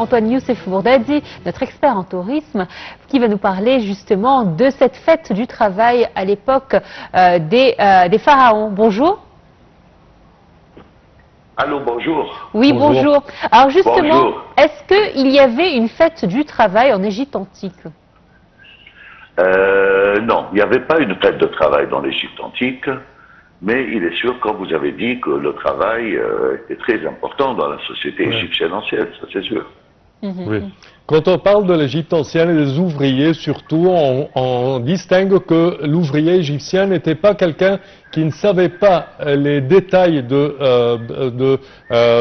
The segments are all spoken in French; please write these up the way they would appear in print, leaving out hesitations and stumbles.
Antoine Youssef Bourdadi, notre expert en tourisme, qui va nous parler justement de cette fête du travail à l'époque des pharaons. Bonjour. Allô, bonjour. Oui, bonjour. Alors justement, est-ce qu'il y avait une fête du travail en Égypte antique? Non, il n'y avait pas une fête de travail dans l'Égypte antique, mais il est sûr, comme vous avez dit, que le travail était très important dans la société égyptienne ancienne, ça c'est sûr. Oui. Quand on parle de l'Égypte ancienne et des ouvriers, surtout, on distingue que l'ouvrier égyptien n'était pas quelqu'un qui ne savait pas les détails de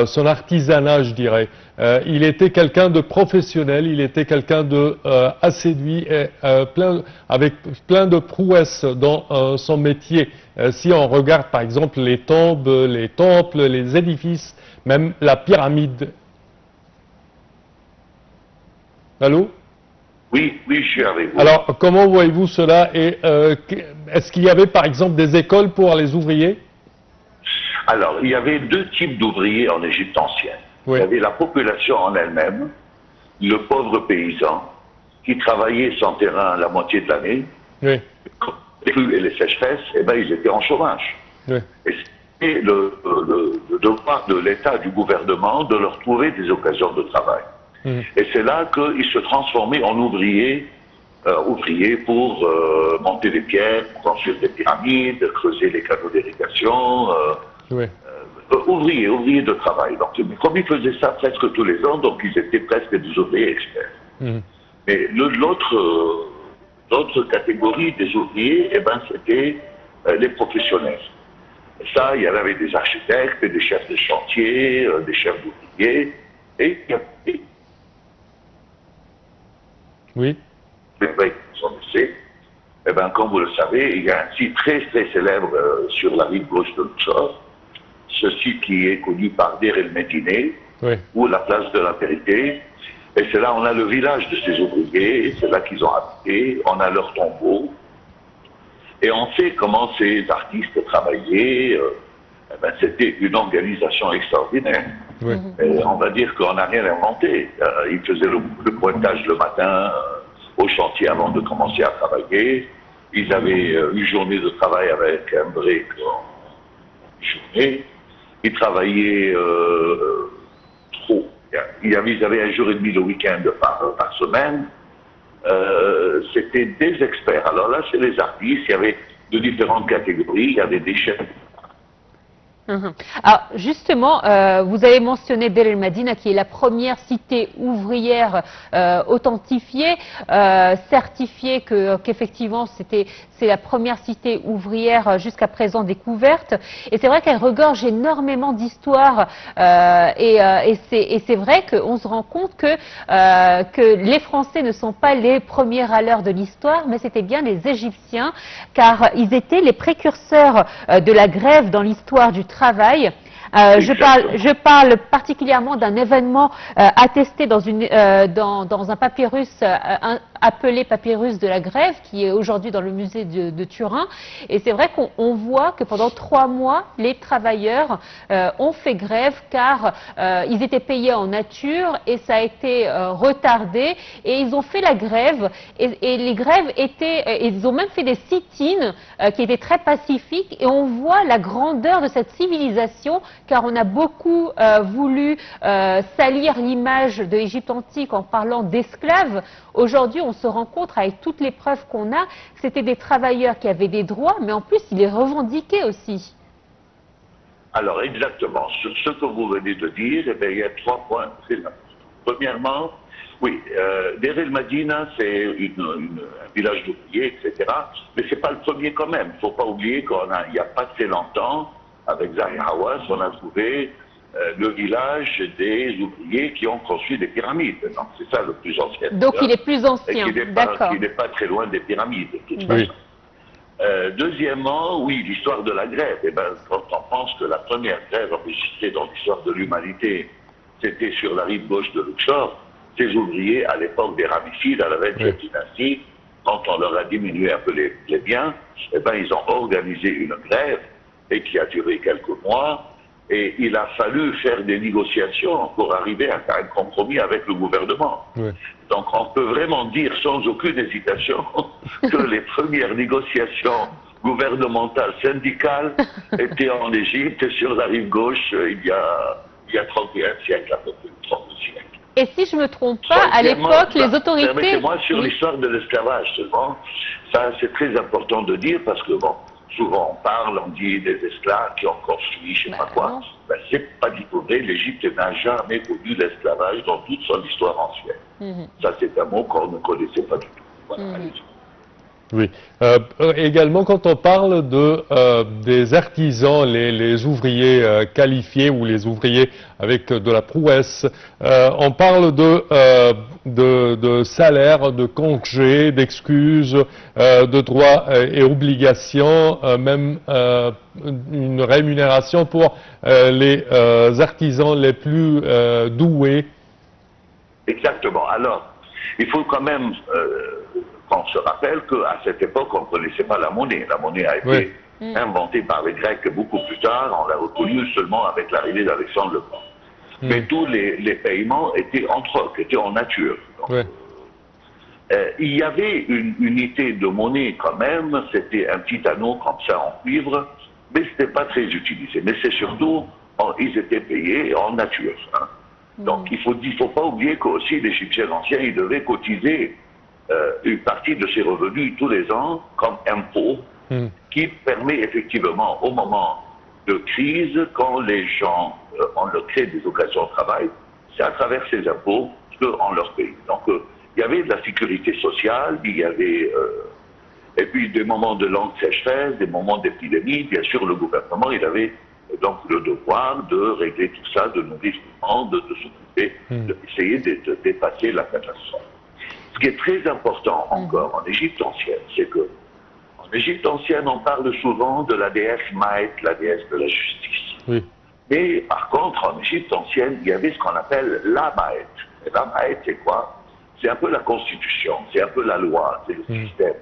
son artisanat, je dirais. Il était quelqu'un de professionnel, il était quelqu'un de asséduit, et, avec plein de prouesses dans son métier. Si on regarde par exemple les tombes, les temples, les édifices, même la pyramide. Allô? Oui, oui, je suis avec vous. Alors, comment voyez-vous cela? Et est-ce qu'il y avait par exemple des écoles pour les ouvriers? Alors, il y avait deux types d'ouvriers en Égypte ancienne. Oui. Il y avait la population en elle-même, le pauvre paysan, qui travaillait sans terrain la moitié de l'année. Oui. Les crues et les sécheresses, eh ben, ils étaient en chômage. Oui. Et c'était le devoir de l'État, du gouvernement, de leur trouver des occasions de travail. Et c'est là qu'ils se transformaient en ouvriers, pour monter des pierres, construire des pyramides, creuser les canaux d'irrigation, ouvriers de travail. Donc, comme ils faisaient ça presque tous les ans, donc ils étaient presque des ouvriers experts. Mais l'autre catégorie des ouvriers, eh ben, c'était les professionnels. Et ça, il y en avait des architectes, des chefs de chantier, des chefs d'ouvriers, et il y avait oui. Eh bien, comme vous le savez, il y a un site très très célèbre sur la rive gauche de Luxor, ce site qui est connu par Der El Médine, ou la place de la Vérité. Et c'est là on a le village de ces ouvriers, c'est là qu'ils ont habité, on a leur tombeau. Et on sait comment ces artistes travaillaient. Eh ben, c'était une organisation extraordinaire. Et on va dire qu'on n'a rien inventé. Ils faisaient le pointage le matin au chantier avant de commencer à travailler. Ils avaient une journée de travail avec un break en journée. Ils travaillaient trop. Ils avaient un jour et demi le week-end par semaine. C'était des experts. Alors là, c'est les artistes. Il y avait de différentes catégories. Il y avait des chefs. Alors justement, vous avez mentionné Der El Medina, qui est la première cité ouvrière authentifiée, certifiée qu'effectivement c'est la première cité ouvrière jusqu'à présent découverte. Et c'est vrai qu'elle regorge énormément d'histoires. Et c'est vrai qu'on se rend compte que les Français ne sont pas les premiers à l'heure de l'histoire, mais c'était bien les Égyptiens, car ils étaient les précurseurs de la grève dans l'histoire du travail. Je parle particulièrement d'un événement attesté dans un papyrus appelé papyrus de la grève, qui est aujourd'hui dans le musée de Turin. Et c'est vrai qu'on voit que pendant 3 mois, les travailleurs ont fait grève car ils étaient payés en nature et ça a été retardé. Et ils ont fait la grève et les grèves ils ont même fait des sit-ins qui étaient très pacifiques. Et on voit la grandeur de cette civilisation, car on a beaucoup voulu salir l'image de l'Égypte antique en parlant d'esclaves. Aujourd'hui, on se rend compte, avec toutes les preuves qu'on a, que c'était des travailleurs qui avaient des droits, mais en plus, ils les revendiquaient aussi. Alors, exactement. Sur ce que vous venez de dire, eh bien, il y a 3 points très importants. Premièrement, oui, Der El Medina, c'est un village d'ouvriers, etc. Mais ce n'est pas le premier quand même. Il ne faut pas oublier qu'il n'y a pas très longtemps, avec Zahi Hawass, on a trouvé le village des ouvriers qui ont construit des pyramides. Donc c'est ça le plus ancien. Donc il est plus ancien, d'accord. Il n'est pas très loin des pyramides, de toute façon. Deuxièmement, oui, l'histoire de la grève. Eh ben, quand on pense que la première grève enregistrée dans l'histoire de l'humanité, c'était sur la rive gauche de Luxor, ces ouvriers, à l'époque des Ramessides, à la 20e dynastie, quand on leur a diminué un peu les biens, eh ben, ils ont organisé une grève et qui a duré quelques mois. Et il a fallu faire des négociations pour arriver à un compromis avec le gouvernement. Oui. Donc on peut vraiment dire sans aucune hésitation que les premières négociations gouvernementales, syndicales étaient en Égypte, sur la rive gauche, il y a 31 siècles, à peu près 30 siècles. Et si je ne me trompe pas, à l'époque, les autorités... Permettez-moi, sur l'histoire de l'esclavage seulement, ça c'est très important de dire parce que, bon, souvent on parle, on dit des esclaves qui ont encore fui, je ne sais pas quoi. Ben, c'est pas du tout vrai, l'Égypte n'a jamais connu l'esclavage dans toute son histoire ancienne. Ça c'est un mot qu'on ne connaissait pas du tout. Voilà, oui. Également, quand on parle des artisans, les ouvriers qualifiés ou les ouvriers avec de la prouesse, on parle de salaire, de congés, d'excuses, de droits et obligations, même une rémunération pour les artisans les plus doués. Exactement. Alors, il faut quand même... qu'on se rappelle qu'à cette époque, on ne connaissait pas la monnaie. La monnaie a été inventée par les Grecs beaucoup plus tard. On l'a reconnue seulement avec l'arrivée d'Alexandre le Grand. Mais tous les paiements étaient en troc, étaient en nature. Donc, il y avait une unité de monnaie quand même. C'était un petit anneau comme ça en cuivre, mais ce n'était pas très utilisé. Mais c'est surtout, ils étaient payés en nature. Hein. Donc il faut pas oublier qu'aussi l'Égyptien ancien, il devait cotiser une partie de ses revenus tous les ans comme impôt qui permet effectivement au moment de crise, quand les gens on leur crée des occasions de travail, c'est à travers ces impôts qu'on leur paye. Donc il y avait de la sécurité sociale, il y avait et puis des moments de longue sécheresse, des moments d'épidémie, bien sûr le gouvernement il avait donc le devoir de régler tout ça, de nourrir tout le monde, de s'occuper, d'essayer de dépasser la catastrophe. Ce qui est très important encore en Égypte ancienne, c'est que en Égypte ancienne, on parle souvent de la déesse Maët, la déesse de la justice. Oui. Mais par contre, en Égypte ancienne, il y avait ce qu'on appelle la Maët. Et la Maët, c'est quoi? C'est un peu la constitution, c'est un peu la loi, c'est le système.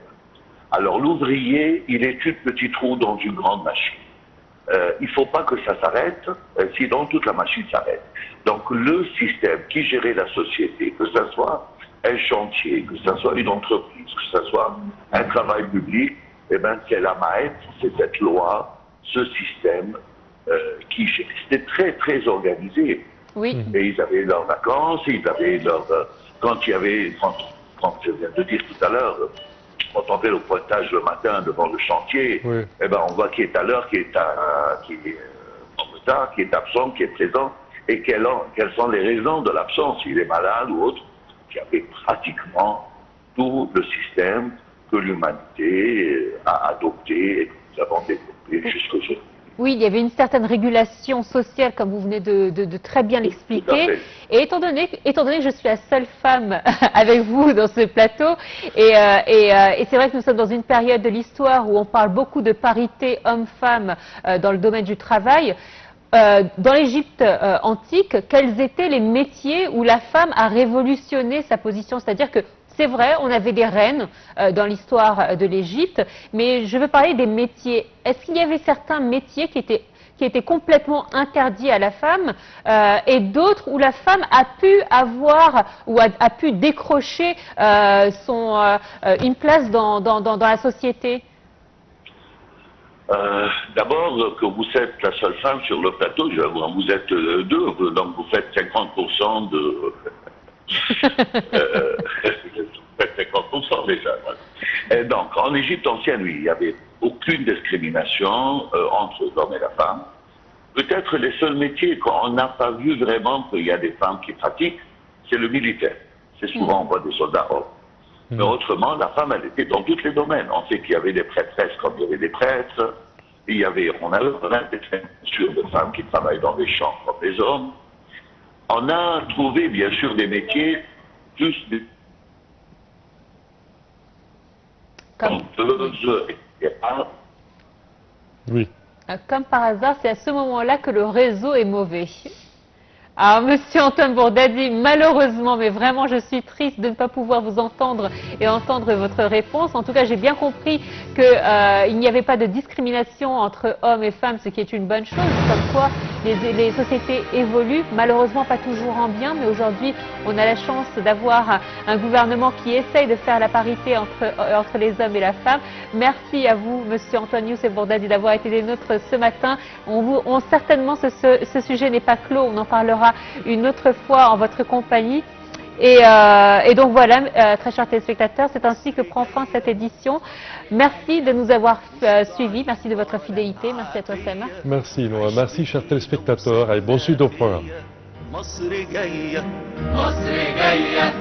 Alors l'ouvrier, il est une petite roue dans une grande machine. Il ne faut pas que ça s'arrête, sinon toute la machine s'arrête. Donc le système qui gérait la société, que ce soit un chantier, que ce soit une entreprise, que ce soit un travail public, eh ben, c'est la Maët, c'est cette loi, ce système qui gérait. C'était très très organisé. Oui. Et ils avaient leurs vacances, ils avaient leur... quand il y avait, quand je viens de dire tout à l'heure, quand on fait le pointage le matin devant le chantier, eh ben, on voit qui est à l'heure, qui est en retard, qui est absent, qui est présent, et quelles sont les raisons de l'absence, s'il est malade ou autre. Il y avait pratiquement tout le système que l'humanité a adopté et que nous avons développé jusqu'aujourd'hui. Oui, il y avait une certaine régulation sociale, comme vous venez de très bien l'expliquer. Et étant donné que je suis la seule femme avec vous dans ce plateau, et c'est vrai que nous sommes dans une période de l'histoire où on parle beaucoup de parité homme-femme dans le domaine du travail. Dans l'Égypte antique, quels étaient les métiers où la femme a révolutionné sa position? C'est-à-dire que c'est vrai, on avait des reines dans l'histoire de l'Égypte, mais je veux parler des métiers. Est-ce qu'il y avait certains métiers qui étaient complètement interdits à la femme et d'autres où la femme a pu avoir ou a pu décrocher une place dans la société? D'abord, que vous êtes la seule femme sur le plateau, je vais vous vous êtes deux, donc vous faites 50% de... vous faites 50% déjà. Et donc, en Égypte ancienne, oui, il n'y avait aucune discrimination entre l'homme et la femme. Peut-être les seuls métiers qu'on n'a pas vu vraiment qu'il y a des femmes qui pratiquent, c'est le militaire. C'est souvent, on voit des soldats hommes. Mais autrement, la femme, elle était dans tous les domaines. On sait qu'il y avait des prêtresses comme il y avait des prêtres. On avait bien sûr de femmes qui travaillent dans les champs comme les hommes. On a trouvé, bien sûr, des métiers plus oui. Comme par hasard, c'est à ce moment-là que le réseau est mauvais. Alors, Monsieur Antoine Bourdadi, malheureusement, mais vraiment, je suis triste de ne pas pouvoir vous entendre et entendre votre réponse. En tout cas, j'ai bien compris qu'il n'y avait pas de discrimination entre hommes et femmes, ce qui est une bonne chose. Comme quoi, les sociétés évoluent, malheureusement pas toujours en bien, mais aujourd'hui, on a la chance d'avoir un gouvernement qui essaye de faire la parité entre les hommes et la femme. Merci à vous, Monsieur Antoine Youssef Bourdadi, d'avoir été des nôtres ce matin. Certainement, ce sujet n'est pas clos, on en parlera une autre fois en votre compagnie. Et donc voilà, très chers téléspectateurs, c'est ainsi que prend fin cette édition. Merci de nous avoir suivis, merci de votre fidélité, merci à toi Sam. Merci Noah, merci chers téléspectateurs et bon suite au programme. مصر جاية مصر جاية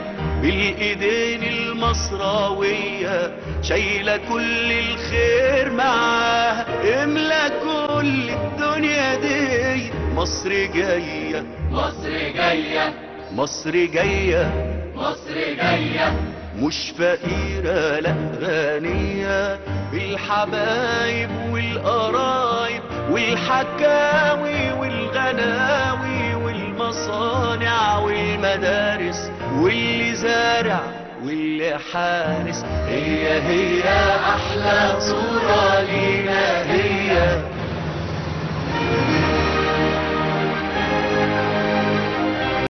بالإيدين المصراوية شايلة كل الخير معاها املا كل الدنيا دي مصر جاية مصر جاية مصر جاية مصر جاية مش فقيرة لا غنية بالحبايب والقرايب والحكاوي والغناوي والمصانع والمدارس واللي زارع واللي حارس هي أحلى صورة